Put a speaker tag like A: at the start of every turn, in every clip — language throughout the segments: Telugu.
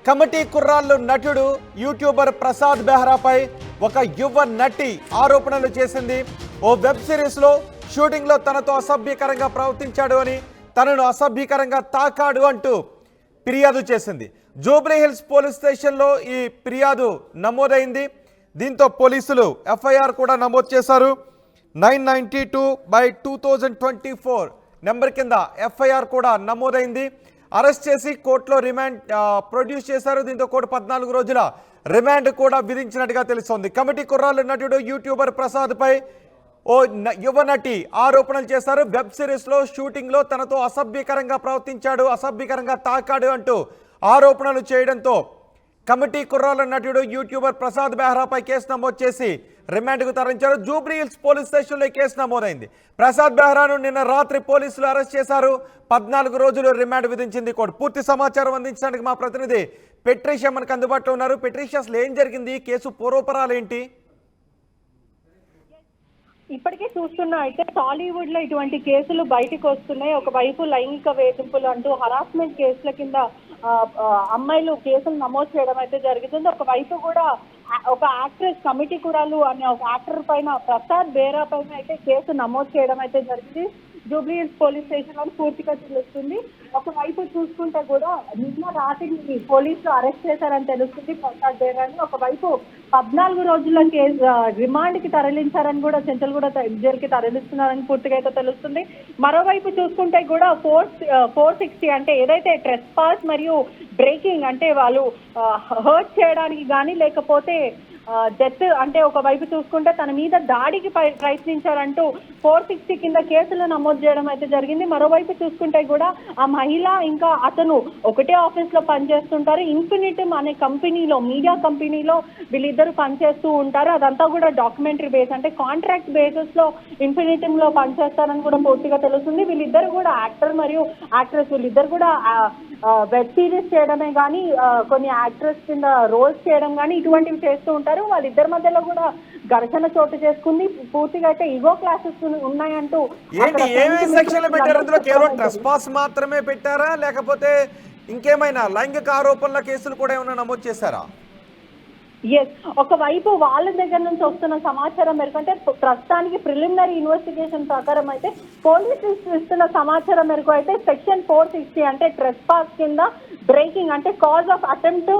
A: కమిటీ కుర్రాళ్ళు నటుడు యూట్యూబర్ ప్రసాద్ బెహ్రాపై ఒక యువ నటి ఆరోపణలు చేసింది. ఓ వెబ్ సిరీస్లో షూటింగ్లో తనతో అసభ్యకరంగా ప్రవర్తించాడు అని, తనను అసభ్యకరంగా తాకాడు అంటూ ఫిర్యాదు చేసింది. జూబ్లీ హిల్స్ పోలీస్ స్టేషన్లో ఈ ఫిర్యాదు నమోదైంది. దీంతో పోలీసులు ఎఫ్ఐఆర్ కూడా నమోదు చేశారు. 992/2024 నెంబర్ కింద ఎఫ్ఐఆర్ కూడా నమోదైంది. అరెస్ట్ చేసి కోర్టులో రిమాండ్ ప్రొడ్యూస్ చేశారు. దీంతో కోర్టు 14 రోజుల రిమాండ్ కూడా విధించినట్టుగా తెలుస్తోంది. కమిటీ కుర్రాళ్ళు నటుడు యూట్యూబర్ ప్రసాద్పై ఓ యువ నటి ఆరోపణలు చేశారు. వెబ్ సిరీస్లో షూటింగ్లో తనతో అసభ్యకరంగా ప్రవర్తించాడు, అసభ్యకరంగా తాకాడు అంటూ ఆరోపణలు చేయడంతో కమిటీ కుర్రాళ్ళ నటుడు యూట్యూబర్ ప్రసాద్ బెహ్రాపై కేసు నమోదు చేసి రిమాండ్కు తరలించారు. జూబ్లీ హిల్స్ పోలీస్ స్టేషన్లో కేసు నమోదైంది. ప్రసాద్ బెహ్రాను నిన్న రాత్రి పోలీసులు అరెస్ట్ చేశారు. 14 రోజులు రిమాండ్ విధించింది కోర్టు. పూర్తి సమాచారం అందించడానికి మా ప్రతినిధి పెట్రీషియా మనకు అందుబాటులో ఉన్నారు. పెట్రీషియా, అసలు ఏం జరిగింది? కేసు పూర్వపరాలు ఏంటి?
B: ఇప్పటికే చూస్తున్నా అయితే టాలీవుడ్ లో ఇటువంటి కేసులు బయటకు వస్తున్నాయి. ఒకవైపు లైంగిక వేధింపులు అంటూ హరాస్మెంట్ కేసుల కింద అమ్మాయిలు కేసులు నమోదు చేయడం అయితే జరుగుతుంది. ఒకవైపు కూడా ఒక యాక్ట్రెస్ కమిటీ కురాలు అనే ఒక యాక్టర్ పైన ప్రసాద్ బెహ్రా పైన అయితే కేసు నమోదు చేయడం అయితే జరిగింది. జూబ్లీ హిల్స్ పోలీస్ స్టేషన్ లో పూర్తిగా తెలుస్తుంది. ఒకవైపు చూసుకుంటే కూడా నిన్న రాత్రి పోలీసులు అరెస్ట్ చేశారని తెలుస్తుంది ప్రసాద్ బెహ్రాని. ఒకవైపు 14 రోజుల కేసు రిమాండ్ కి తరలించారని కూడా, చెంచల్గూడ జైలుకి తరలిస్తున్నారని పూర్తిగా అయితే తెలుస్తుంది. మరోవైపు చూసుకుంటే కూడా 460 అంటే ఏదైతే ట్రెస్ పాస్ మరియు బ్రేకింగ్ అంటే వాళ్ళు హర్ట్ చేయడానికి కానీ లేకపోతే డెత్ అంటే ఒకవైపు చూసుకుంటే తన మీద దాడికి ప్రయత్నించారంటూ 460 కింద కేసులు నమోదు చేయడం అయితే జరిగింది. మరోవైపు చూసుకుంటే కూడా ఆ మహిళ ఇంకా అతను ఒకటే ఆఫీస్ లో పనిచేస్తుంటారు. ఇన్ఫినిటమ్ అనే కంపెనీలో, మీడియా కంపెనీలో వీళ్ళిద్దరు పనిచేస్తూ ఉంటారు. అదంతా కూడా డాక్యుమెంటరీ బేస్ అంటే కాంట్రాక్ట్ బేసిస్ లో ఇన్ఫినిటమ్ లో పనిచేస్తారని కూడా పూర్తిగా తెలుస్తుంది. వీళ్ళిద్దరు కూడా యాక్టర్ మరియు యాక్ట్రెస్, వీళ్ళిద్దరు కూడా వెబ్ సిరీస్ చేయడమే కానీ కొన్ని యాక్ట్రెస్ కింద రోల్స్ చేయడం కానీ ఇటువంటివి చేస్తూ ఉంటారు. వాళ్ళిద్దరి మధ్యలో కూడా ఘర్షణ చోటు చేసుకుంది. పూర్తిగా అయితే ఈగో క్లాసెస్ ఉన్నాయంటూ
A: కేవలం ట్రెస్పాస్ మాత్రమే పెట్టారా, లేకపోతే ఇంకేమైనా లైంగిక ఆరోపణల కేసులు కూడా ఏమైనా నమోదు చేశారా?
B: ఎస్, ఒకవైపు వాళ్ళ దగ్గర నుంచి వస్తున్న సమాచారం మేరకు అంటే ప్రస్తుతానికి ప్రిలిమినరీ ఇన్వెస్టిగేషన్ ప్రకారం అయితే పోలీసులు ఇస్తున్న సమాచారం మేరకు అయితే సెక్షన్ 460 అంటే ట్రెస్ పాస్ కింద, బ్రేకింగ్ అంటే cause of attempt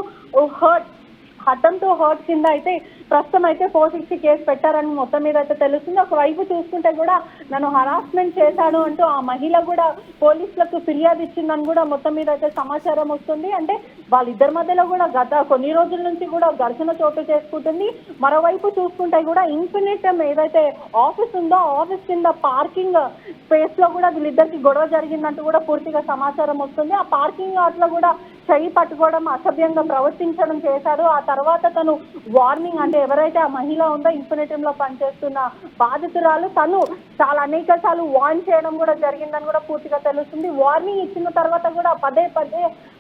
B: to hurt కింద అయితే ప్రస్తుతం అయితే 460 కేసు పెట్టారని మొత్తం మీద అయితే తెలుస్తుంది. ఒకవైపు చూసుకుంటే కూడా నన్ను హరాస్మెంట్ చేశాను అంటూ ఆ మహిళ కూడా పోలీసులకు ఫిర్యాదు ఇచ్చిందని కూడా మొత్తం మీద అయితే సమాచారం వస్తుంది. అంటే వాళ్ళిద్దరి మధ్యలో కూడా గత కొన్ని రోజుల నుంచి కూడా ఘర్షణ చోటు చేసుకుంటుంది. మరోవైపు చూసుకుంటే కూడా ఇన్ఫినిటమ్ ఏదైతే ఆఫీస్ ఉందో ఆఫీస్ కింద పార్కింగ్ స్పేస్ లో కూడా వీళ్ళిద్దరికి గొడవ జరిగిందంటూ కూడా పూర్తిగా సమాచారం వస్తుంది. ఆ పార్కింగ్ లాట్ లో కూడా చెయ్యి పట్టుకోవడం, అసభ్యంగా ప్రవర్తించడం చేశాడు. ఆ తర్వాత తను వార్నింగ్ అంటే ఎవరైతే ఆ మహిళ ఉందో ఇన్ఫినిటమ్ లో పనిచేస్తున్న బాధితురాలు, తను చాలా అనేక సార్లు వార్న్ చేయడం కూడా జరిగిందని కూడా పూర్తిగా తెలుస్తుంది. వార్నింగ్ ఇచ్చిన తర్వాత కూడా పదే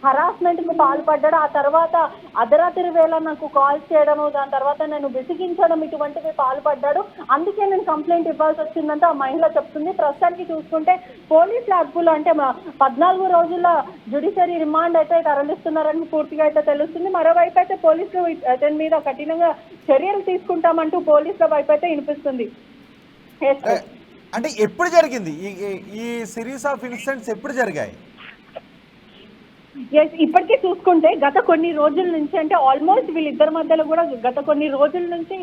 B: హరాస్మెంట్ కు పాల్పడ్డాడు. ఆ తర్వాత అర్ధరాత్రి వేళ నాకు కాల్ చేయడము, దాని తర్వాత నేను విసిగించడం ఇటువంటివి పాల్పడ్డాడు. అందుకే నేను కంప్లైంట్ ఇవ్వాల్సి వచ్చిందంటే ఆ మహిళ చెప్తుంది. ప్రస్తుతానికి చూసుకుంటే పోలీసుల అదుపులో అంటే 14 రోజుల జ్యుడిషియరీ రిమాండ్ అయితే తరలిస్తున్నారని పూర్తిగా అయితే తెలుస్తుంది. మరోవైపు అయితే పోలీసులు అతని మీద కఠినంగా చర్యలు తీసుకుంటామంటూ పోలీసుల వైపు అయితే వినిపిస్తుంది.
A: అంటే ఎప్పుడు జరిగింది ఈ సిరీస్ ఆఫ్ ఇన్సిడెంట్స్? ఎప్పుడు జరిగాయి?
B: ఇప్పటికీ చూసుకుంటే గత కొన్ని రోజుల నుంచి అంటే ఆల్మోస్ట్ వీళ్ళిద్దరి మధ్యలో కూడా గత కొన్ని రోజుల నుంచి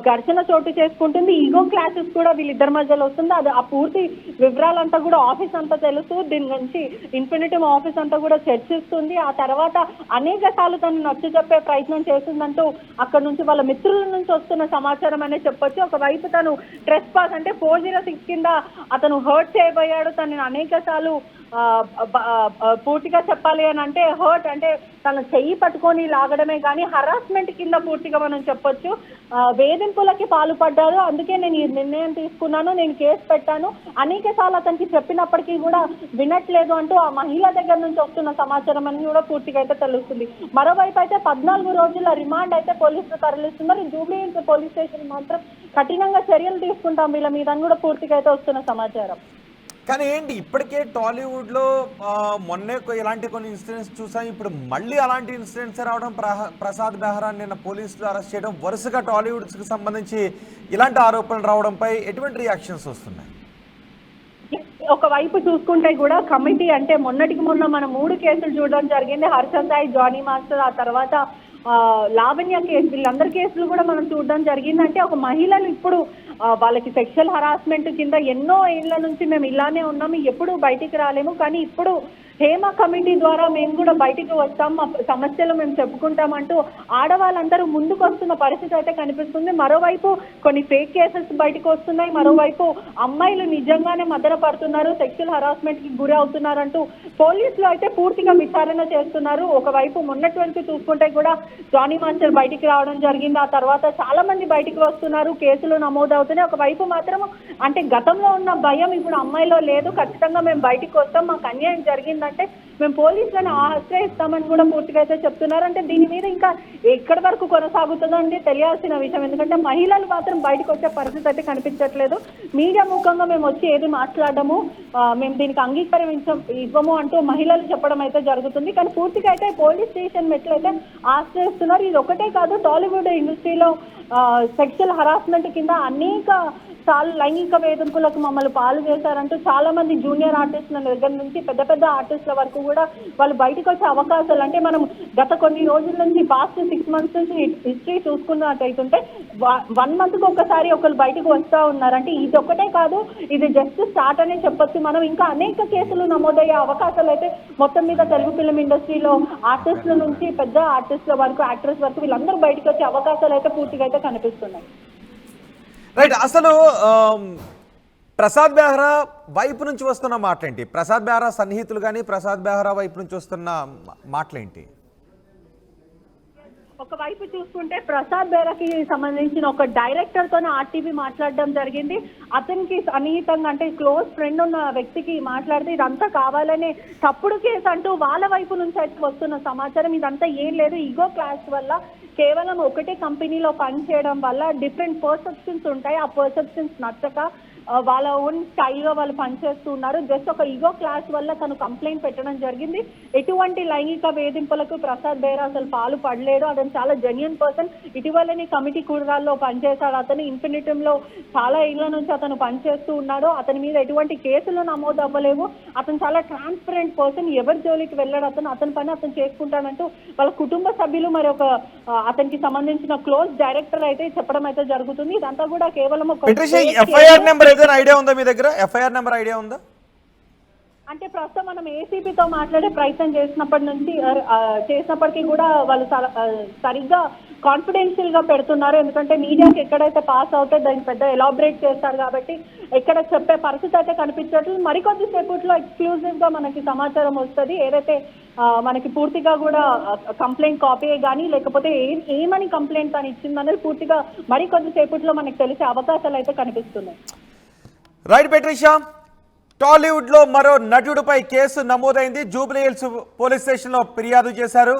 B: ఘర్షణ చోటు చేసుకుంటుంది. ఈగో క్లాసెస్ కూడా వీళ్ళిద్దరి మధ్యలో వస్తుంది. అది ఆ పూర్తి వివరాలంతా కూడా ఆఫీస్ అంతా తెలుసు. దీని నుంచి ఇన్ఫినిటమ్ ఆఫీస్ అంతా కూడా చర్చిస్తుంది. ఆ తర్వాత అనేక సార్లు తను నచ్చ చెప్పే ప్రయత్నం చేస్తుందంటూ అక్కడ నుంచి వాళ్ళ మిత్రుల నుంచి వస్తున్న సమాచారం అనే చెప్పొచ్చు. ఒకవైపు తను ట్రెస్ పాస్ అంటే 406 కింద అతను హర్ట్ చేయబోయాడు. తనని అనేక సార్లు పూర్తిగా చెప్పాలి అని అంటే హర్ట్ అంటే తన చెయ్యి పట్టుకొని లాగడమే కానీ హరాస్మెంట్ కింద పూర్తిగా మనం చెప్పొచ్చు. వేధింపులకి పాల్పడ్డారు. అందుకే నేను ఈ నిర్ణయం తీసుకున్నాను, నేను కేసు పెట్టాను. అనేక సార్లు అతనికి చెప్పినప్పటికీ కూడా వినట్లేదు అంటూ ఆ మహిళ దగ్గర నుంచి వస్తున్న సమాచారం అని కూడా పూర్తిగా అయితే తెలుస్తుంది. మరోవైపు అయితే 14 రోజుల రిమాండ్ అయితే పోలీసులు తరలిస్తున్నారు. జూబ్లీ హిల్స్ పోలీస్ స్టేషన్ మాత్రం కఠినంగా చర్యలు తీసుకుంటాం వీళ్ళ మీద అని కూడా పూర్తిగా అయితే వస్తున్న సమాచారం.
A: కానీ ఏంటి ఇప్పటికే టాలీవుడ్లో మొన్నే ఇలాంటి కొన్ని ఇన్సిడెంట్స్ చూసాం. ఇప్పుడు మళ్ళీ అలాంటి ఇన్సిడెంట్స్ రావడం, ప్రసాద్ బెహ్రా నిన్న పోలీసులు అరెస్ట్ చేయడం, వరుసగా టాలీవుడ్స్కి సంబంధించి ఇలాంటి ఆరోపణలు రావడంపై ఎటువంటి రియాక్షన్స్ వస్తున్నాయి?
B: ఒకవైపు చూసుకుంటే కూడా కమిటీ అంటే మొన్నటికి మొన్న మనం 3 కేసులు చూడడం జరిగింది. హర్షద్ సాయి, జానీ మాస్టర్, ఆ తర్వాత లావణ్య కేసు, వీళ్ళందరి కేసులు కూడా మనం చూడడం జరిగింది. అంటే ఒక మహిళలు ఇప్పుడు వాళ్ళకి సెక్షువల్ హరాస్మెంట్ కింద ఎన్నో ఏళ్ల నుంచి మేము ఇలానే ఉన్నాము, ఎప్పుడు బయటికి రాలేము, కానీ ఇప్పుడు హేమ కమిటీ ద్వారా మేము కూడా బయటికి వస్తాం, మా సమస్యలు మేము చెప్పుకుంటామంటూ ఆడవాళ్ళందరూ ముందుకు వస్తున్న పరిస్థితి అయితే కనిపిస్తుంది. మరోవైపు కొన్ని ఫేక్ కేసెస్ బయటకు వస్తున్నాయి, మరోవైపు అమ్మాయిలు నిజంగానే మద్దన పడుతున్నారు, సెక్షువల్ హరాస్మెంట్ కి గురి అవుతున్నారంటూ పోలీసులు అయితే పూర్తిగా విచారణ చేస్తున్నారు. ఒకవైపు మొన్నటి వరకు చూసుకుంటే కూడా జానీ మాస్టర్ బయటికి రావడం జరిగింది, ఆ తర్వాత చాలా మంది బయటికి వస్తున్నారు, కేసులు నమోదవుతున్నాయి. ఒకవైపు మాత్రం అంటే గతంలో ఉన్న భయం ఇప్పుడు అమ్మాయిలో లేదు, ఖచ్చితంగా మేము బయటికి వస్తాం, మాకు అన్యాయం జరిగిందంటే మేము పోలీసులను ఆశ్రయిస్తామని కూడా పూర్తిగా అయితే చెప్తున్నారు. అంటే దీని మీద ఇంకా ఎక్కడి వరకు కొనసాగుతుందో అంటే తెలియాల్సిన విషయం, ఎందుకంటే మహిళలు మాత్రం బయటకు వచ్చే పరిస్థితి అయితే కనిపించట్లేదు. మీడియా ముఖంగా మేము వచ్చి ఏది మాట్లాడము, మేము దీనికి ఇవ్వము అంటూ మహిళలు చెప్పడం అయితే జరుగుతుంది. కానీ పూర్తిగా అయితే పోలీస్ స్టేషన్ మెట్లయితే ఆశ్రయిస్తున్నారు. ఇది ఒకటే కాదు, టాలీవుడ్ ఇండస్ట్రీలో సెక్షువల్ హరాస్మెంట్ కింద అనేక సార్లు లైంగిక వేధింపులకు మమ్మల్ని పాలు చేశారంటూ చాలా మంది జూనియర్ ఆర్టిస్టుల దగ్గర నుంచి పెద్ద పెద్ద ఆర్టిస్టుల వరకు కూడా వాళ్ళు బయటకు వచ్చే అవకాశాలు, అంటే మనం గత కొన్ని రోజుల నుంచి పాస్ట్ 6 months నుంచి హిస్టరీ చూసుకున్నట్టయితుంటే 1 month కు ఒకసారి ఒకరు బయటకు వస్తూ ఉన్నారు. అంటే ఇది ఒక్కటే కాదు, ఇది జస్ట్ స్టార్ట్ అనే చెప్పొచ్చు. మనం ఇంకా అనేక కేసులు నమోదయ్యే అవకాశాలు అయితే మొత్తం మీద తెలుగు ఫిల్మ్ ఇండస్ట్రీలో ఆర్టిస్టుల నుంచి పెద్ద ఆర్టిస్టుల వరకు, యాక్టర్స్ వరకు వీళ్ళందరూ బయటకు వచ్చే అవకాశాలు అయితే పూర్తిగా అయితే కనిపిస్తున్నాయి.
A: రైట్, అసలు ప్రసాద్ బెహ్రా వైపు నుంచి వస్తున్న మాటలేంటి? ప్రసాద్ బెహ్రా సన్నిహితులు కానీ ప్రసాద్ బెహ్రా వైపు నుంచి వస్తున్న మాటలేంటి?
B: ఒకవైపు చూసుకుంటే ప్రసాద్ బెహ్రాకి సంబంధించిన ఒక డైరెక్టర్ తోనే ఆర్టీవీ మాట్లాడడం జరిగింది. అతనికి సన్నిహితంగా అంటే క్లోజ్ ఫ్రెండ్ ఉన్న వ్యక్తికి మాట్లాడితే ఇదంతా కావాలనే తప్పుడు కేసు అంటూ వాళ్ళ వైపు నుంచి అయితే వస్తున్న సమాచారం. ఇదంతా ఏం లేదు, ఈగో క్లాష్ వల్ల, కేవలం ఒకటే కంపెనీలో పని చేయడం వల్ల డిఫరెంట్ పర్సెప్షన్స్ ఉంటాయి, ఆ పర్సెప్షన్స్ నచ్చక వాళ్ళ ఓన్ స్టైల్గా వాళ్ళు పనిచేస్తూ ఉన్నారు. జస్ట్ ఒక ఈగో క్లాష్ వల్ల తను కంప్లైంట్ పెట్టడం జరిగింది. ఎటువంటి లైంగిక వేధింపులకు ప్రసాద్ బెహ్రా అసలు పాలు పడలేడు, అతను చాలా జెన్యూన్ పర్సన్. ఇటీవలనే కమిటీ కూరగాల్లో పనిచేశాడు అతను. ఇన్ఫినిటంలో చాలా ఏళ్ల నుంచి అతను పనిచేస్తూ ఉన్నాడు. అతని మీద ఎటువంటి కేసులు నమోదు అవ్వలేవు. అతను చాలా ట్రాన్స్పరెంట్ పర్సన్, ఎవరి జోలికి వెళ్ళాడు, అతని పని అతను చేసుకుంటాడంటూ వాళ్ళ కుటుంబ సభ్యులు మరి ఒక అతనికి సంబంధించిన క్లోజ్ డైరెక్టర్ అయితే చెప్పడం అయితే జరుగుతుంది. ఇదంతా కూడా కేవలం
A: ఎఫ్ఐఆర్ నెంబర్ ఏదైనా ఐడియా ఉందా మీ దగ్గర? ఎఫ్ఐఆర్ నెంబర్ ఐడియా ఉందా?
B: అంటే ప్రస్తుతం మనం ఏసీపీతో మాట్లాడే ప్రయత్నం చేసినప్పటికీ కూడా వాళ్ళు సరిగ్గా కాన్ఫిడెన్షియల్ గా పెడుతున్నారు. ఎందుకంటే మీడియాకి ఎక్కడైతే పాస్ అవుతే దాన్ని పెద్ద ఎలాబరేట్ చేస్తారు కాబట్టి ఎక్కడ చెప్పే పరిస్థితి అయితే కనిపించట్లేదు. మరికొద్ది సేపట్లో ఎక్స్క్లూజివ్ గా మనకి సమాచారం వస్తుంది. ఏదైతే మనకి పూర్తిగా కూడా కంప్లైంట్ కాపీ కానీ లేకపోతే ఏమని కంప్లైంట్ అని ఇచ్చిందనేది పూర్తిగా మరికొద్ది సేపట్లో మనకి తెలిసే అవకాశాలు అయితే కనిపిస్తున్నాయి.
A: రైట్ పెట్రిషా, టాలీవుడ్లో మరో నటుడిపై కేసు నమోదైంది. జూబ్లీ హిల్స్ పోలీస్ స్టేషన్లో ఫిర్యాదు చేశారు.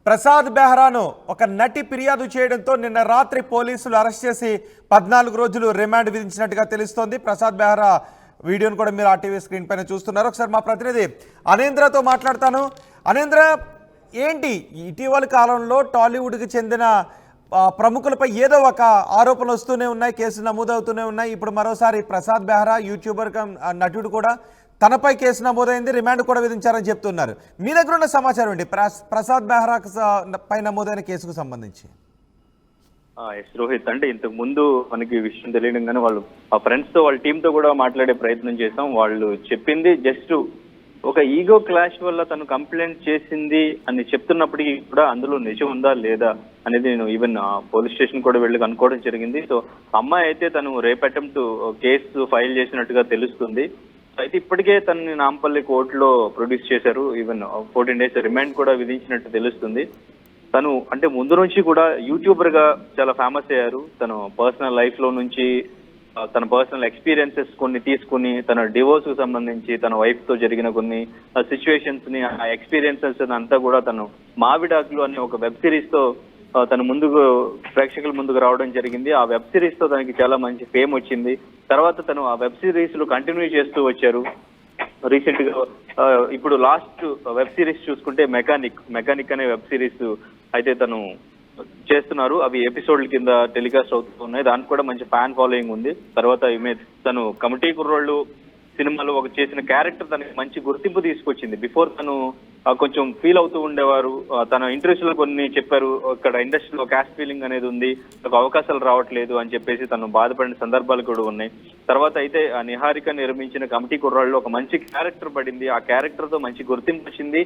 A: ప్రసాద్ బెహ్రాను ఒక నటి ఫిర్యాదు చేయడంతో నిన్న రాత్రి పోలీసులు అరెస్ట్ చేసి 14 రోజులు రిమాండ్ విధించినట్టుగా తెలుస్తోంది. ప్రసాద్ బెహ్రా వీడియోను కూడా మీరు ఆర్టీవీ స్క్రీన్ పైన చూస్తున్నారు. ఒకసారి మా ప్రతినిధి అనేంద్రతో మాట్లాడతాను. అనేంద్ర, ఏంటి ఇటీవల కాలంలో టాలీవుడ్కి చెందిన ప్రముఖులపై ఏదో ఒక ఆరోపణలు వస్తూనే ఉన్నాయి, కేసులు నమోదవుతూనే ఉన్నాయి. ఇప్పుడు మరోసారి ప్రసాద్ బెహ్రా యూట్యూబర్ నటుడు కూడా తనపై కేసు నమోదైంది, రిమాండ్ కూడా విధించారని చెప్తున్నారు. మీ దగ్గర ఉన్న సమాచారం ఏంటి ప్రసాద్ బెహ్రా పై నమోదైన కేసుకు సంబంధించి?
C: రోహిత్, అంటే ఇంతకు ముందు మనకి విషయం తెలియడం కానీ వాళ్ళు ఆ ఫ్రెండ్స్ తో వాళ్ళ టీమ్ తో కూడా మాట్లాడే ప్రయత్నం చేసాం. వాళ్ళు చెప్పింది జస్ట్ ఒక ఈగో క్లాష్ వల్ల తను కంప్లైంట్ చేసింది అని చెప్తున్నప్పటికీ కూడా అందులో నిజం ఉందా లేదా అనేది నేను ఈవెన్ పోలీస్ స్టేషన్ కూడా వెళ్ళి కనుక్కోవడం జరిగింది. సో అమ్మాయి అయితే తను రేప్ అటెంప్ట్ కేసు ఫైల్ చేసినట్టుగా తెలుస్తుంది. అయితే ఇప్పటికే తనని నాంపల్లి కోర్టులో ప్రొడ్యూస్ చేశారు. ఈవెన్ 14 days రిమాండ్ కూడా విధించినట్టు తెలుస్తుంది. తను అంటే ముందు నుంచి కూడా యూట్యూబర్ గా చాలా ఫేమస్ అయ్యారు. తను పర్సనల్ లైఫ్ లో నుంచి తన పర్సనల్ ఎక్స్పీరియన్సెస్ కొన్ని తీసుకుని తన డివోర్స్ కు సంబంధించి తన వైఫ్ తో జరిగిన కొన్ని సిచ్యువేషన్స్ ని, ఆ ఎక్స్పీరియన్సెస్ అంతా కూడా తను మావిడాకులు అనే ఒక వెబ్ సిరీస్ తో తను ముందుకు ప్రేక్షకుల ముందుకు రావడం జరిగింది. ఆ వెబ్ సిరీస్ తో తనకి చాలా మంచి ఫేమ్ వచ్చింది. తర్వాత తను ఆ వెబ్ సిరీస్ లో కంటిన్యూ చేస్తూ వచ్చారు. రీసెంట్ గా ఇప్పుడు లాస్ట్ వెబ్ సిరీస్ చూసుకుంటే మెకానిక్ అనే వెబ్ సిరీస్ అయితే తను చేస్తున్నారు. అవి ఎపిసోడ్ల కింద టెలికాస్ట్ అవుతున్నాయి. దానికి కూడా మంచి ఫ్యాన్ ఫాలోయింగ్ ఉంది. తర్వాత తను కమిటీ కుర్రోళ్ళు సినిమాలో ఒక చేసిన క్యారెక్టర్ తనకి మంచి గుర్తింపు తీసుకొచ్చింది. బిఫోర్ తను కొంచెం ఫీల్ అవుతూ ఉండేవారు. తన ఇంటర్వ్యూస్ లో కొన్ని చెప్పారు, ఇక్కడ ఇండస్ట్రీలో క్యాస్ట్ ఫీలింగ్ అనేది ఉంది, ఒక అవకాశాలు రావట్లేదు అని చెప్పేసి తను బాధపడిన సందర్భాలు కూడా ఉన్నాయి. తర్వాత అయితే నిహారిక నిర్మించిన కమిటీ కుర్రాళ్ళు ఒక మంచి క్యారెక్టర్ పడింది. ఆ క్యారెక్టర్ తో మంచి గుర్తింపు వచ్చింది.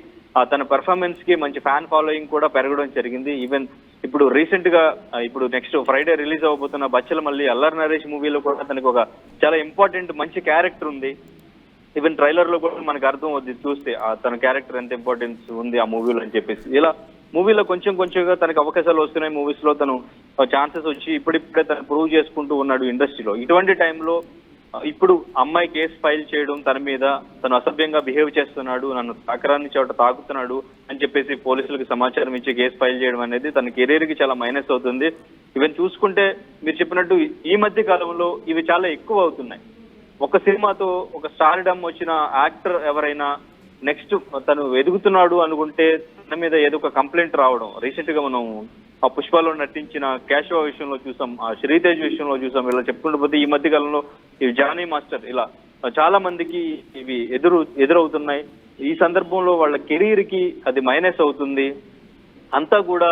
C: తన పెర్ఫార్మెన్స్ కి మంచి ఫ్యాన్ ఫాలోయింగ్ కూడా పెరగడం జరిగింది. ఈవెన్ ఇప్పుడు రీసెంట్ గా ఇప్పుడు నెక్స్ట్ ఫ్రైడే రిలీజ్ అవబోతున్న బచ్చల మళ్ళీ అల్లరి నరేష్ మూవీలో కూడా తనకు ఒక చాలా ఇంపార్టెంట్ మంచి క్యారెక్టర్ ఉంది. ఈవెన్ ట్రైలర్ లో కూడా మనకు అర్థం అవుతుంది చూస్తే తన క్యారెక్టర్ ఎంత ఇంపార్టెన్స్ ఉంది ఆ మూవీలో అని చెప్పేసి. ఇలా మూవీలో కొంచెంగా తనకు అవకాశాలు వస్తున్నాయి. మూవీస్ లో తను ఛాన్సెస్ వచ్చి ఇప్పుడిప్పుడే తను ప్రూవ్ చేసుకుంటూ ఉన్నాడు ఇండస్ట్రీలో. ఇటువంటి టైంలో ఇప్పుడు అమ్మాయి కేసు ఫైల్ చేయడం, తన మీద తను అసభ్యంగా బిహేవ్ చేస్తున్నాడు, నన్ను తాకరాని చోట తాకుతున్నాడు అని చెప్పేసి పోలీసులకు సమాచారం ఇచ్చి కేసు ఫైల్ చేయడం అనేది తన కెరీర్ కి చాలా మైనస్ అవుతుంది. ఈవెన్ చూసుకుంటే మీరు చెప్పినట్టు ఈ మధ్య కాలంలో ఇవి చాలా ఎక్కువ అవుతున్నాయి. ఒక సినిమాతో ఒక స్టార్డమ్ వచ్చిన యాక్టర్ ఎవరైనా నెక్స్ట్ తను ఎదుగుతున్నాడు అనుకుంటే తన మీద ఏదో ఒక కంప్లైంట్ రావడం. రీసెంట్ గా మనం ఆ పుష్పలో నటించిన కేశవ విషయంలో చూసాం, ఆ శ్రీతేజ్ విషయంలో చూసాం. ఇలా చెప్పుకుంటూ పోతే ఈ మధ్య కాలంలో ఈ జానీ మాస్టర్ ఇలా చాలా మందికి ఇవి ఎదురవుతున్నాయి. ఈ సందర్భంలో వాళ్ళ కెరీర్ కి అది మైనస్ అవుతుంది. అంతా కూడా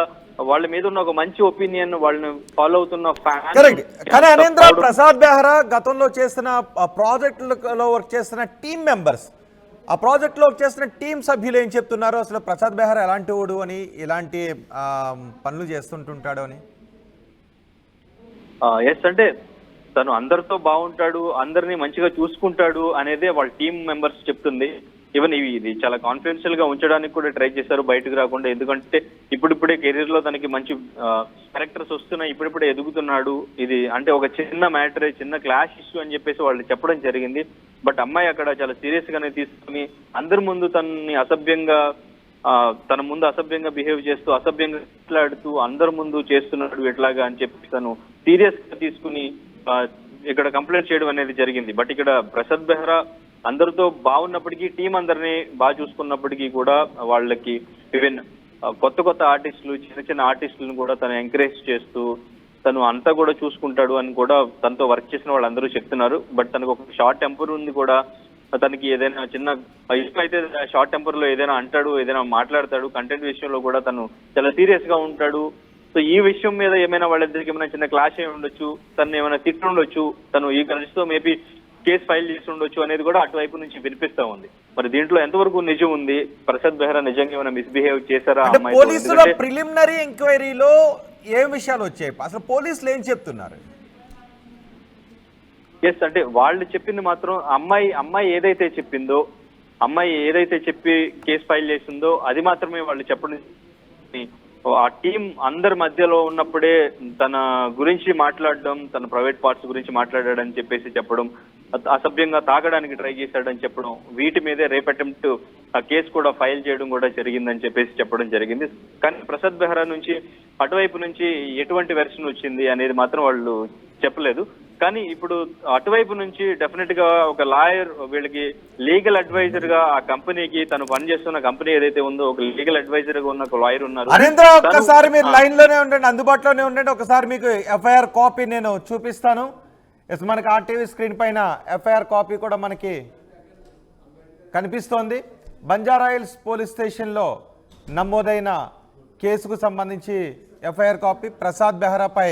C: వాళ్ళ మీద ఉన్న ఒక మంచి ఒపీనియన్, వాళ్ళని ఫాలో అవుతున్న
A: కరెక్ట్. కానీ అనేంద్ర, ప్రసాద్ బెహ్రా గతంలో చేసిన ప్రాజెక్టులలో వర్క్ చేస్తున్న టీమ్ మెంబర్స్, ఆ ప్రాజెక్ట్లో వర్క్ చేస్తున్న టీం సభ్యులు ఏం చెప్తున్నారు? అసలు ప్రసాద్ బెహ్రా ఎలాంటి వాడు అని, ఇలాంటి పనులు చేస్తుంటుంటాడు అని.
C: ఎస్, అంటే తను అందరితో బాగుంటాడు, అందరినీ మంచిగా చూసుకుంటాడు అనేదే వాళ్ళ టీం మెంబర్స్ చెప్తుంది. ఈవెన్ ఇది చాలా కాన్ఫిడెన్షియల్ గా ఉంచడానికి కూడా ట్రై చేశారు బయటకు రాకుండా. ఎందుకంటే ఇప్పుడిప్పుడే కెరీర్ లో తనకి మంచి క్యారెక్టర్స్ వస్తున్నాయి, ఇప్పుడిప్పుడే ఎదుగుతున్నాడు. ఇది అంటే ఒక చిన్న మ్యాటర్, చిన్న క్లాష్ ఇష్యూ అని చెప్పేసి వాళ్ళు చెప్పడం జరిగింది. బట్ అమ్మాయి అక్కడ చాలా సీరియస్ గానే తీసుకుని అందరి ముందు తనని తన ముందు అసభ్యంగా బిహేవ్ చేస్తూ, అసభ్యంగా మాట్లాడుతూ అందరి ముందు చేస్తున్నాడు ఎట్లాగా అని చెప్పి తను సీరియస్ గా తీసుకుని ఇక్కడ కంప్లైంట్ చేయడం అనేది జరిగింది. బట్ ఇక్కడ ప్రసాద్ బెహ్రా అందరితో బాగున్నప్పటికీ, టీం అందరినీ బాగా చూసుకున్నప్పటికీ కూడా వాళ్ళకి ఈవెన్ కొత్త ఆర్టిస్టులు, చిన్న ఆర్టిస్టులను కూడా తను ఎంకరేజ్ చేస్తూ తను అంతా కూడా చూసుకుంటాడు అని కూడా తనతో వర్క్ చేసిన వాళ్ళందరూ చెప్తున్నారు. బట్ తనకు ఒక షార్ట్ టెంపర్ ఉంది కూడా. తనకి ఏదైనా చిన్న ఇష్యూ అయితే షార్ట్ టెంపర్ లో ఏదైనా అంటాడు, ఏదైనా మాట్లాడతాడు. కంటెంట్ విషయంలో కూడా తను చాలా సీరియస్ గా ఉంటాడు. సో ఈ విషయం మీద ఏమైనా వాళ్ళిద్దరికి ఏమైనా చిన్న క్లాష్ అయి ఉండొచ్చు, తను ఏమైనా తిట్టి ఉండొచ్చు, తను ఈ కలిసితో మేబీ కేసు ఫైల్ చేసి ఉండొచ్చు అనేది కూడా అటువైపు నుంచి వినిపిస్తా ఉంది. మరి దీంట్లో ఎంతవరకు నిజం ఉంది? ప్రసాద్ బెహ్రా నిజంగా ఏమైనా మిస్బిహేవ్ చేశారా?
A: పోలీసుల ప్రిలిమినరీ ఎంక్వైరీలో ఏ విషయాలు వచ్చాయి? అసలు పోలీసులు ఏం చెప్తున్నారు?
C: ఎస్, అంటే వాళ్ళు చెప్పింది మాత్రం అమ్మాయి ఏదైతే చెప్పిందో, అమ్మాయి ఏదైతే చెప్పి కేసు ఫైల్ చేసిందో అది మాత్రమే వాళ్ళు చెప్పడం. ఆ టీం అందరి మధ్యలో ఉన్నప్పుడే తన గురించి మాట్లాడడం, తన ప్రైవేట్ పార్ట్స్ గురించి మాట్లాడాడని చెప్పేసి చెప్పడం, అసభ్యంగా తాగడానికి ట్రై చేశాడని చెప్పడం, వీటి మీదే రేప్ అటెంప్ట్ ఆ కేసు కూడా ఫైల్ చేయడం కూడా జరిగిందని చెప్పేసి చెప్పడం జరిగింది. కానీ ప్రసాద్ బెహ్రా నుంచి అటువైపు నుంచి ఎటువంటి వెర్షన్ వచ్చింది అనేది మాత్రం వాళ్ళు చెప్పలేదు. కానీ ఇప్పుడు అటువైపు నుంచి డెఫినెట్ గా ఒక లాయర్ వీళ్ళకి లీగల్ అడ్వైజర్ గా ఆ కంపెనీకి, తను పనిచేస్తున్న కంపెనీ ఏదైతే ఉందో ఒక లీగల్ అడ్వైజర్ గా ఉన్న ఒక లాయర్ ఉన్నారు.
A: అరేంద్ర, ఒక్కసారి మీరు లైన్ లోనే ఉండండి, అందుబాటులోనే ఉండండి. ఒకసారి మీకు ఎఫ్ఐఆర్ కాపీ నేను చూపిస్తాను. ఎస్, మనకి ఆర్టీవీ స్క్రీన్ పైన ఎఫ్ఐఆర్ కాపీ కూడా మనకి కనిపిస్తోంది. బంజారాహిల్స్ పోలీస్ స్టేషన్లో నమోదైన కేసుకు సంబంధించి ఎఫ్ఐఆర్ కాపీ. ప్రసాద్ బెహ్రాపై,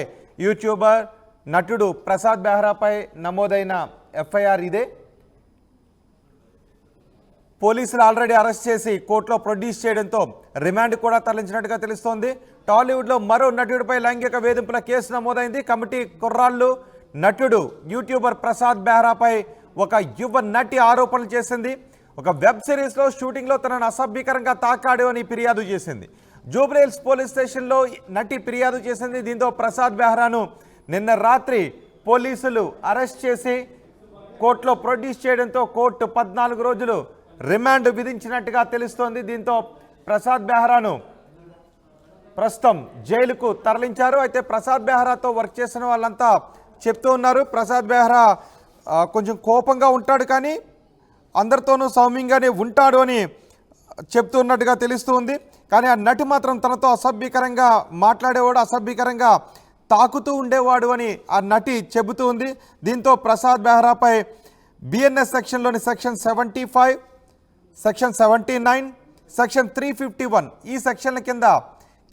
A: యూట్యూబర్ నటుడు ప్రసాద్ బెహ్రాపై నమోదైన ఎఫ్ఐఆర్ ఇదే. పోలీసులు ఆల్రెడీ అరెస్ట్ చేసి కోర్టులో ప్రొడ్యూస్ చేయడంతో రిమాండ్ కూడా తరలించినట్టుగా తెలుస్తోంది. టాలీవుడ్లో మరో నటుడిపై లైంగిక వేధింపుల కేసు నమోదైంది. కమిటీ కుర్రాళ్ళు నటుడు యూట్యూబర్ ప్రసాద్ బెహ్రాపై ఒక యువ నటి ఆరోపణలు చేసింది. ఒక వెబ్ సిరీస్లో షూటింగ్లో తనను అసభ్యకరంగా తాకాడు అని ఫిర్యాదు చేసింది. జూబ్లీహిల్స్ పోలీస్ స్టేషన్లో నటి ఫిర్యాదు చేసింది. దీంతో ప్రసాద్ బెహ్రాను నిన్న రాత్రి పోలీసులు అరెస్ట్ చేసి కోర్టులో ప్రొడ్యూస్ చేయడంతో కోర్టు 14 రోజులు రిమాండ్ విధించినట్టుగా తెలుస్తోంది. దీంతో ప్రసాద్ బెహ్రాను ప్రస్తుతం జైలుకు తరలించారు. అయితే ప్రసాద్ బెహ్రాతో వర్క్ చేసిన వాళ్ళంతా చెప్తూ ఉన్నారు, ప్రసాద్ బెహ్రా కొంచెం కోపంగా ఉంటాడు, కానీ అందరితోనూ సౌమ్యంగానే ఉంటాడు అని చెప్తున్నట్టుగా తెలుస్తుంది. కానీ ఆ నటి మాత్రం తనతో అసభ్యకరంగా మాట్లాడేవాడు, అసభ్యకరంగా తాకుతూ ఉండేవాడు అని ఆ నటి చెబుతూ ఉంది. దీంతో ప్రసాద్ బెహ్రాపై బిఎన్ఎస్ సెక్షన్లోని సెక్షన్ 75, సెక్షన్ 79, సెక్షన్ 351 ఈ సెక్షన్ల కింద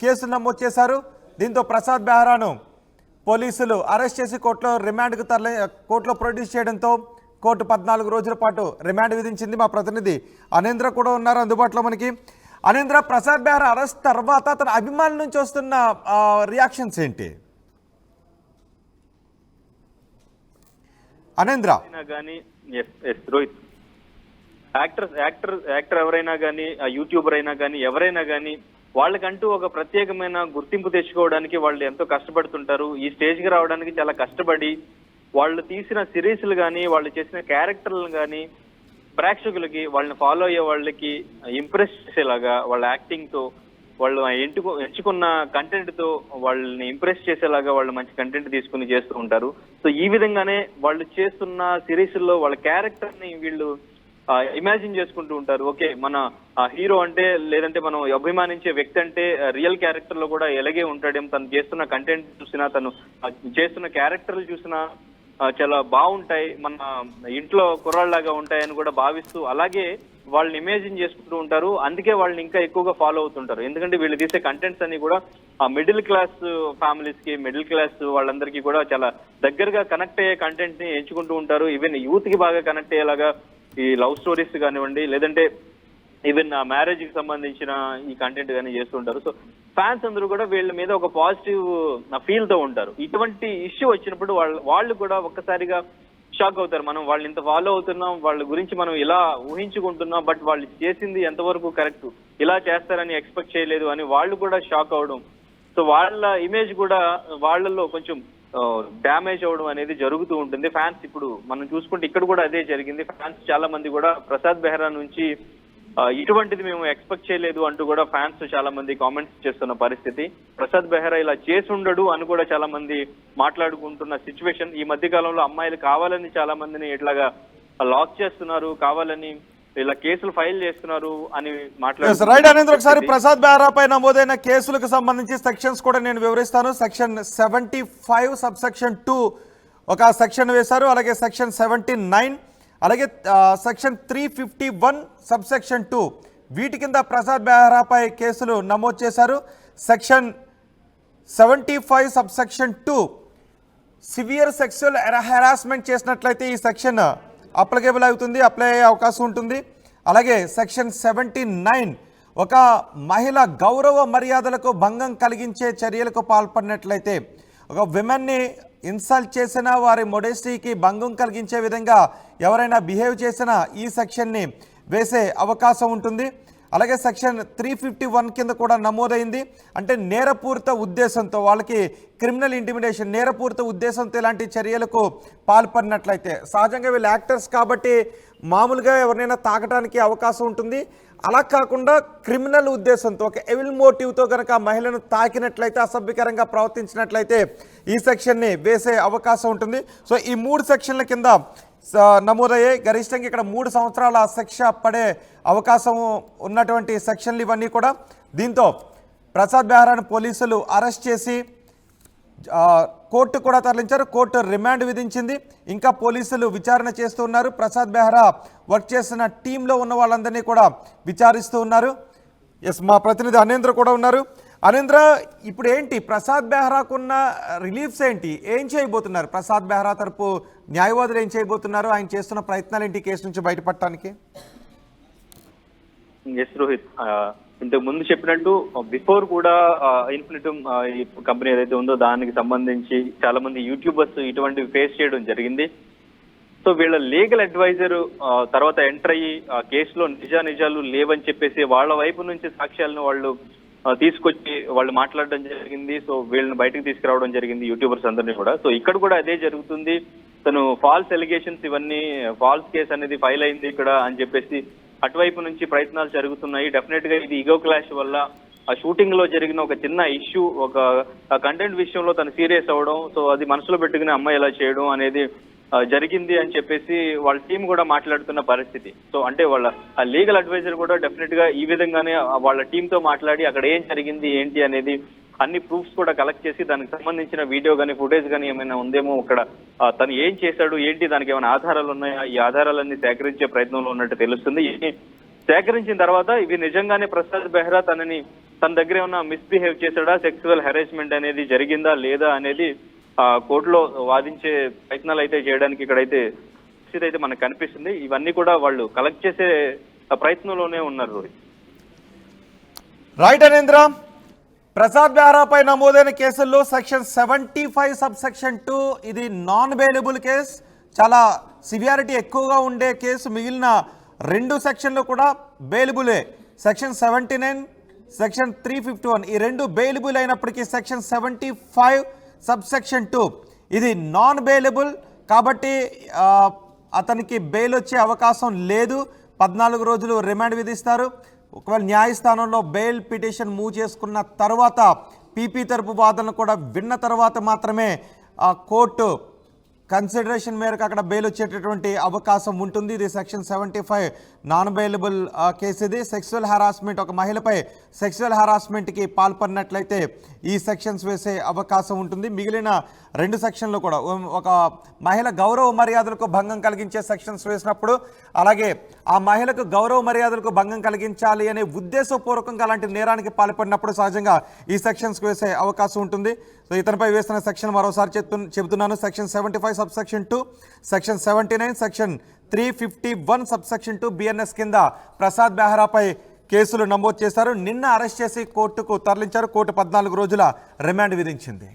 A: కేసులు నమోదు చేశారు. దీంతో ప్రసాద్ బెహ్రాను పోలీసులు అరెస్ట్ చేసి కోర్టులో ప్రొడ్యూస్ చేయడంతో కోర్టు 14 రోజుల పాటు రిమాండ్ విధించింది. మా ప్రతినిధి అనేంద్ర కూడా ఉన్నారు అందుబాటులో మనకి. అనేంద్ర, ప్రసాద్ బెహ్రా అరెస్ట్ తర్వాత తన అభిమానుల నుంచి వస్తున్న రియాక్షన్స్ ఏంటి? అనేంద్ర,
C: రోహిత్, యాక్టర్ ఎవరైనా కానీ, యూట్యూబర్ అయినా కానీ, ఎవరైనా కానీ వాళ్ళకంటూ ఒక ప్రత్యేకమైన గుర్తింపు తెచ్చుకోవడానికి వాళ్ళు ఎంతో కష్టపడుతుంటారు. ఈ స్టేజ్కి రావడానికి చాలా కష్టపడి వాళ్ళు తీసిన సిరీస్లు కానీ, వాళ్ళు చేసిన క్యారెక్టర్లు కానీ ప్రేక్షకులకి, వాళ్ళని ఫాలో అయ్యే వాళ్ళకి ఇంప్రెస్ చేసేలాగా వాళ్ళ యాక్టింగ్తో, వాళ్ళు ఎంచుకున్న కంటెంట్తో వాళ్ళని ఇంప్రెస్ చేసేలాగా వాళ్ళు మంచి కంటెంట్ తీసుకుని చేస్తూ ఉంటారు. సో ఈ విధంగానే వాళ్ళు చేస్తున్న సిరీస్ల్లో వాళ్ళ క్యారెక్టర్ని వీళ్ళు ఇమాజిన్ చేసుకుంటూ ఉంటారు. ఓకే, మన హీరో అంటే, లేదంటే మనం అభిమానించే వ్యక్తి అంటే రియల్ క్యారెక్టర్ లో కూడా ఎలాగే ఉంటాడేమో, తను చేస్తున్న కంటెంట్ చూసినా, తను చేస్తున్న క్యారెక్టర్లు చూసినా చాలా బాగుంటాయి, మన ఇంట్లో కుర్రాళ్ళలాగా ఉంటాయని కూడా భావిస్తూ అలాగే వాళ్ళని ఇమేజిన్ చేసుకుంటూ ఉంటారు. అందుకే వాళ్ళని ఇంకా ఎక్కువగా ఫాలో అవుతుంటారు. ఎందుకంటే వీళ్ళు తీసే కంటెంట్స్ అన్ని కూడా ఆ మిడిల్ క్లాస్ ఫ్యామిలీస్ కి, మిడిల్ క్లాస్ వాళ్ళందరికీ కూడా చాలా దగ్గరగా కనెక్ట్ అయ్యే కంటెంట్ ని ఎంచుకుంటూ ఉంటారు. ఈవెన్ యూత్ కి బాగా కనెక్ట్ అయ్యేలాగా ఈ లవ్ స్టోరీస్ కానివ్వండి, లేదంటే ఈవెన్ మ్యారేజ్ కి సంబంధించిన ఈ కంటెంట్ కానీ చేస్తుంటారు. సో ఫ్యాన్స్ అందరూ కూడా వీళ్ళ మీద ఒక పాజిటివ్ ఫీల్ తో ఉంటారు. ఇటువంటి ఇష్యూ వచ్చినప్పుడు వాళ్ళు కూడా ఒక్కసారిగా షాక్ అవుతారు. మనం వాళ్ళు ఇంత ఫాలో అవుతున్నాం, వాళ్ళ గురించి మనం ఇలా ఊహించుకుంటున్నాం, బట్ వాళ్ళు చేసింది ఎంతవరకు కరెక్ట్, ఇలా చేస్తారని ఎక్స్పెక్ట్ చేయలేదు అని వాళ్ళు కూడా షాక్ అవడం. సో వాళ్ళ ఇమేజ్ కూడా వాళ్ళల్లో కొంచెం డ్యామేజ్ అవడం అనేది జరుగుతూ ఉంటుంది. ఫ్యాన్స్ ఇప్పుడు మనం చూసుకుంటే ఇక్కడ కూడా అదే జరిగింది. ఫ్యాన్స్ చాలా మంది కూడా ప్రసాద్ బెహ్రా నుంచి ఇటువంటిది మేము ఎక్స్పెక్ట్ చేయలేదు అంటూ కూడా ఫ్యాన్స్ చాలా మంది కామెంట్స్ చేస్తున్న పరిస్థితి. ప్రసాద్ బెహ్రా ఇలా చేసి ఉండడు అని కూడా చాలా మంది మాట్లాడుకుంటున్న సిచ్యువేషన్. ఈ మధ్య కాలంలో అమ్మాయిలు కావాలని చాలా మందిని ఇట్లాగా లాక్ చేస్తున్నారు, కావాలని ఇలా కేసులు ఫైల్ చేస్తున్నారు అని మాట్లాడుతున్నారు.
A: రైట్ అనేంద్ర, ఒకసారి ప్రసాద్ బెహ్రా పై నమోదైన కేసులకు సంబంధించి సెక్షన్స్ కూడా నేను వివరిస్తాను. సెక్షన్ 75 సబ్ సెక్షన్ 2 ఒక సెక్షన్ వేశారు, అలాగే సెక్షన్ 79, అలాగే సెక్షన్ 351 సబ్ సెక్షన్ 2 వీటి కింద ప్రసాద్ బెహ్రాపై కేసులు నమోదు చేశారు. Section 75 sub section 2 severe sexual harassment చేసినట్లయితే ఈ సెక్షన్ అప్లికేబుల్ అవుతుంది, అప్లై అయ్యే అవకాశం ఉంటుంది. అలాగే సెక్షన్ 79 ఒక మహిళ గౌరవ మర్యాదలకు భంగం కలిగించే చర్యలకు పాల్పడినట్లయితే, ఒక విమెన్ని ఇన్సల్ట్ చేసినా, వారి మొడెస్టీకి భంగం కలిగించే విధంగా ఎవరైనా బిహేవ్ చేసినా ఈ సెక్షన్ని వేసే అవకాశం ఉంటుంది. అలాగే సెక్షన్ 351 కింద కూడా నమోదైంది. అంటే నేరపూరిత ఉద్దేశంతో, వాళ్ళకి క్రిమినల్ ఇంటిమిడేషన్, నేరపూరిత ఉద్దేశంతో ఇలాంటి చర్యలకు పాల్పడినట్లయితే, సహజంగా వీళ్ళు యాక్టర్స్ కాబట్టి మామూలుగా ఎవరినైనా తాకడానికి అవకాశం ఉంటుంది. అలా కాకుండా క్రిమినల్ ఉద్దేశంతో, ఒక ఎవిల్ మోటివ్తో కనుక మహిళను తాకినట్లయితే, అసభ్యకరంగా ప్రవర్తించినట్లయితే ఈ సెక్షన్ని వేసే అవకాశం ఉంటుంది. సో ఈ 3 సెక్షన్ల కింద నమోదయ్యాయి. గరిష్టంగా ఇక్కడ 3 సంవత్సరాల శిక్ష పడే అవకాశం ఉన్నటువంటి సెక్షన్లు ఇవన్నీ కూడా. దీంతో ప్రసాద్ బెహ్రాను పోలీసులు అరెస్ట్ చేసి కోర్టు కూడా తరలించారు. కోర్టు రిమాండ్ విధించింది. ఇంకా పోలీసులు విచారణ చేస్తూ ఉన్నారు. ప్రసాద్ బెహ్రా వర్క్ చేసిన టీంలో ఉన్న వాళ్ళందరినీ కూడా విచారిస్తూ ఉన్నారు. ఎస్, మా ప్రతినిధి అనేంద్ర కూడా ఉన్నారు. అనేంద్ర, ఇప్పుడు ఏంటి ప్రసాద్ బెహ్రాకున్న రిలీఫ్స్ ఏంటి? ఏం చేయబోతున్నారు ప్రసాద్ బెహ్రా తరపు న్యాయవాదులు, ఏం చేయబోతున్నారు? ఆయన చేస్తున్న ప్రయత్నాలు ఏంటి కేసు నుంచి బయటపడటానికి?
C: ఎస్ రోహిత్, ఇంతకు ముందు చెప్పినట్టు బిఫోర్ కూడా ఇన్ఫినిటమ్ ఈ కంపెనీ ఏదైతే ఉందో దానికి సంబంధించి చాలా మంది యూట్యూబర్స్ ఇటువంటివి ఫేస్ చేయడం జరిగింది. సో వీళ్ళ లీగల్ అడ్వైజర్ తర్వాత ఎంటర్ అయ్యి కేసులో నిజాలు లేవని చెప్పేసి వాళ్ళ వైపు నుంచి సాక్ష్యాలను వాళ్ళు తీసుకొచ్చి వాళ్ళు మాట్లాడడం జరిగింది. సో వీళ్ళని బయటకు తీసుకురావడం జరిగింది, యూట్యూబర్స్ అందరినీ కూడా. సో ఇక్కడ కూడా అదే జరుగుతుంది. తను ఫాల్స్ ఎలిగేషన్స్, ఇవన్నీ ఫాల్స్ కేసు అనేది ఫైల్ అయింది ఇక్కడ అని చెప్పేసి అటువైపు నుంచి ప్రయత్నాలు జరుగుతున్నాయి. డెఫినెట్ గా ఇది ఈగో క్లాష్ వల్ల, ఆ షూటింగ్ లో జరిగిన ఒక చిన్న ఇష్యూ, ఒక కంటెంట్ విషయంలో తను సీరియస్ అవ్వడం, సో అది మనసులో పెట్టుకుని అమ్మాయి ఇలా చేయడం అనేది జరిగింది అని చెప్పేసి వాళ్ళ టీం కూడా మాట్లాడుతున్న పరిస్థితి. సో అంటే వాళ్ళ లీగల్ అడ్వైజర్ కూడా డెఫినెట్ గా ఈ విధంగానే వాళ్ళ టీంతో మాట్లాడి అక్కడ ఏం జరిగింది ఏంటి అనేది అన్ని ప్రూఫ్స్ కూడా కలెక్ట్ చేసి దానికి సంబంధించిన వీడియో కానీ ఫుటేజ్ కానీ ఏమైనా ఉందేమో అక్కడ తను ఏం చేశాడు ఏంటి దానికి ఏమైనా ఆధారాలు ఉన్నాయా, ఈ ఆధారాలన్నీ సేకరించే ప్రయత్నంలో ఉన్నట్టు తెలుస్తుంది. సేకరించిన తర్వాత ఇవి నిజంగానే ప్రసాద్ బెహ్రా తన దగ్గర ఏమన్నా మిస్బిహేవ్ చేశాడా, సెక్సువల్ హెరాస్మెంట్ అనేది జరిగిందా లేదా అనేది కోర్టులో వాదించే ప్రయత్నాలు అయితే చేయడానికి ఇక్కడైతే పరిస్థితి అయితే మనకు కనిపిస్తుంది. ఇవన్నీ కూడా వాళ్ళు కలెక్ట్ చేసే ప్రయత్నంలోనే ఉన్నారు రోహిత్.
A: రైట్ అనేంద్ర, ప్రసాద్ బెహ్రాపై నమోదైన కేసుల్లో సెక్షన్ 75 సబ్సెక్షన్ 2 ఇది నాన్ బెయిలబుల్ కేసు, చాలా సివియారిటీ ఎక్కువగా ఉండే కేసు. మిగిలిన 2 సెక్షన్లు కూడా బెయిలబులే. సెక్షన్ 79, సెక్షన్ 351 ఈ 2 బెయిలబుల్ అయినప్పటికీ సెక్షన్ 75 సబ్సెక్షన్ 2 ఇది నాన్ బెయిలబుల్ కాబట్టి అతనికి బెయిల్ వచ్చే అవకాశం లేదు. 14 రోజులు రిమాండ్ విధిస్తారు. ఒకవేళ న్యాయస్థానంలో బెయిల్ పిటిషన్ మూవ్ చేసుకున్న తర్వాత పీపీ తరపు వాదనలు కూడా విన్న తర్వాత మాత్రమే కోర్టు కన్సిడరేషన్ మేరకు అక్కడ బెయిల్ వచ్చేటటువంటి అవకాశం ఉంటుంది. ఇది సెక్షన్ 75 నాన్ బెయిలబుల్ కేసు. ఇది సెక్సువల్ హెరాస్మెంట్, ఒక మహిళపై సెక్సువల్ హెరాస్మెంట్కి పాల్పడినట్లయితే ఈ సెక్షన్స్ వేసే అవకాశం ఉంటుంది. మిగిలిన 2 సెక్షన్లు కూడా ఒక మహిళ గౌరవ మర్యాదలకు భంగం కలిగించే సెక్షన్స్ వేసినప్పుడు, అలాగే ఆ మహిళకు గౌరవ మర్యాదలకు భంగం కలిగించాలి అనే ఉద్దేశపూర్వకంగా అలాంటి నేరానికి పాల్పడినప్పుడు సహజంగా ఈ సెక్షన్స్ వేసే అవకాశం ఉంటుంది. సో ఇతనిపై వేసిన సెక్షన్ మరోసారి చెబుతున్నాను. Section 75 subsection 2, section 79, section 351 subsection 2 BNS కింద ప్రసాద్ బెహ్రాపై కేసులు నమోదు చేశారు. నిన్న అరెస్ట్ చేసి కోర్టుకు తరలించారు. కోర్టు 14 రోజుల రిమాండ్ విధించింది.